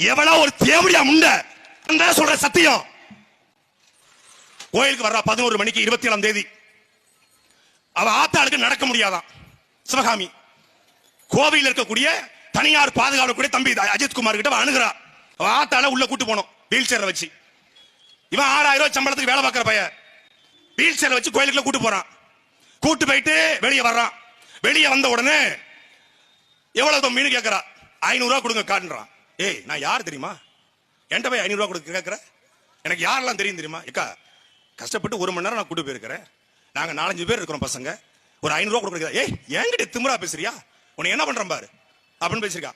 எவ்வளவு ஒரு தேவடியா முண்ட சொல்ற சத்தியம். கோயிலுக்கு வர்றா 11 மணிக்கு 27ஆம் தேதி. அவ ஆத்தாளுக்கு நடக்க முடியாதான். சிவகாமி கோவையில் இருக்கக்கூடிய தனியார் பாதுகாவலக்கூடிய தம்பி அஜித்குமார் கிட்ட அணுகிறா. அவ ஆத்தால உள்ள கூட்டு போனோம் வீல் சேர வச்சு. இவன் 6000 ரூபாய் சம்பளத்துக்கு வேலை பார்க்கிற பையன் வீல் சேர வச்சு கோயிலுக்குள்ள கூட்டு போறான். கூட்டு போயிட்டு வெளியே வர்றான். வெளியே வந்த உடனே எவ்வளவு மீன் கேட்கறா. 500 ரூபாய் கொடுங்க காட்டுறான். ஏய் நான் யார் தெரியுமா? என்கிட்ட போய் 500 ரூபாய் கொடுக்க கேட்கற? எனக்கு யாரெல்லாம் தெரியும் தெரியுமா? ஏக்கா கஷ்டப்பட்டு 1 மணி நேரம் நான் கூட்டு போயிருக்கிறேன். நாங்க 4-5 பேர் இருக்கிறோம் பசங்க. ஒரு 500 ரூபாய் கொடுக்க. ஏய் என்கிட்ட திமிரா பேசுறியா? உன்னை என்ன பண்றேன் பாரு அப்படின்னு பேசிருக்கா.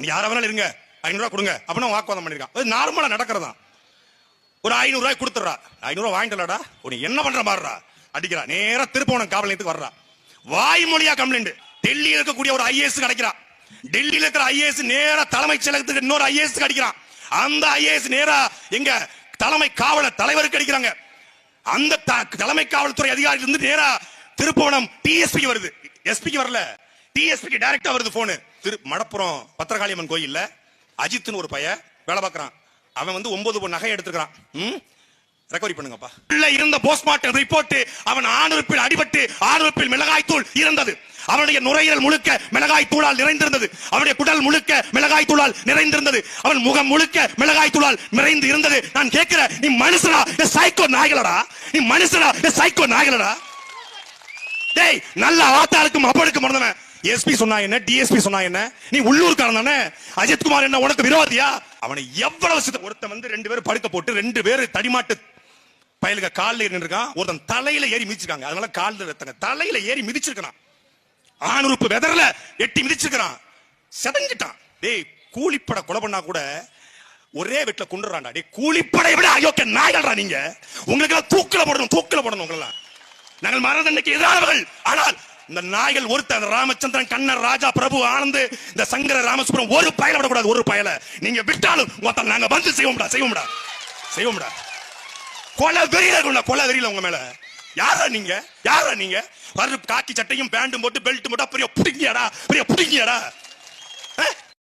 நீ யாரா வேணாலும் இருங்க 500 ரூபாய் கொடுங்க அப்படின்னு வாக்குவாதம் பண்ணிருக்கான். நார்மலா நடக்கிறதா. ஒரு 500 ரூபாய் கொடுத்துறா. 500 ரூபாய் வாங்கிட்டலடா. உன்னை என்ன பண்ற பாருடா அடிக்கிறா. நேரா திருப்பவனம் காவல் நிலையத்துக்கு வர்றா. வாய்மொழியா கம்ப்ளைண்ட். டெல்லியில் இருக்கக்கூடிய ஒரு ஐஏஎஸ் கிடைக்கிறா. டெல்லியில் இருக்கிற ஐஏஎஸ் நேரா தலைமைச் செயலகத்துக்கு இன்னொரு ஐஏஎஸ் கிடைக்கிறான். அந்த ஐஏஎஸ் நேரா எங்க தலைமை காவலர் தலைவருக்கு அடிக்கிறாங்க. அந்த தலைமை காவல்துறை அதிகாரி இருந்து நேரா திருப்பவனம் டிஎஸ்பிக்கு வருது. எஸ்பிக்கு வரல, டிஎஸ்பிக்கு டைரக்டா வருது போன். மடப்புறம் பத்திரகாளியம்மன் கோயில்ல அஜித்னு ஒரு பையன் வேலை பார்க்கறான். அவன் வந்து 9 பொன் நகை எடுத்துக்கிறான். ரெக்கவரி பண்ணுங்கப்பா. உள்ள இருந்த போஸ்ட்மார்ட்டம் ரிப்போர்ட் அவன் ஆணுறுப்பில் அடிபட்டு ஆணுறுப்பில் மிளகாய் தூள் இருந்தது. அவனுடைய நுரையீரல் முழுக்க மிளகாய் தூளால் நிறைந்திருந்தது. அவனுடைய குடல் முழுக்க மிளகாய் தூளால் நிறைந்திருந்தது. அவன் முகம் முழுக்க மிளகாய் தூளால் நிறைந்து இருந்தது. நான் கேட்கிறேன், நீ மனுஷனா சைக்கோ நாய்களடா? நீ மனுஷனா சைக்கோ நாய்களடா? டேய் நல்ல ஆத்தாளுக்கும் அப்பனுக்கு மறந்தவன் எஸ்பி சொன்னா என்ன, டிஎஸ்பி சொன்னா என்ன? நீ உள்ளூர்காரன் தானே? அஜித்குமார் என்ன உனக்கு விரோதியா? அவனை எவ்வளவு ஒருத்தன் வந்து 2 பேரும் படுக்க போட்டு 2 பேர் தடிமாட்டு பயலுக காலில் இருக்கான். ஒருத்தன் தலையில ஏறி மிதிச்சிருக்காங்க. அதனால காலில் தலையில ஏறி மிதிச்சிருக்கான். ஆணுறுப்பு வெதர்ல எட்டி மிதிச்சிருக்கான். செதஞ்சிட்டான். டேய் கூலிப்பட கொலை பண்ணா கூட ஒரே வீட்டுல கொண்டுறான்டா. டேய் கூலிப்படை விட அயோக்கிய நாய்கள்டா நீங்க. உங்களுக்கு எல்லாம் தூக்கில போடணும் உங்களெல்லாம். நாங்கள் மரண தண்டனைக்கு எதிரானவர்கள். ஆனால் இந்த நாய்கள் ஒருத்தர் ராமச்சந்திரன், கண்ணன், ராஜா, பிரபு, ஆனந்த், இந்த சங்கர ராமசுப்ரம் ஒரு பயல விடக்கூடாது. ஒரு பயல நீங்க விட்டாலும் நாங்க வந்து செய்வோம்டா. கொலை வெறியில உங்க மேல. யாரா நீங்க? காக்கி சட்டையும் பேண்டும் போட்டு பெல்ட் போட்டு பெரிய புடிங்கியாடா.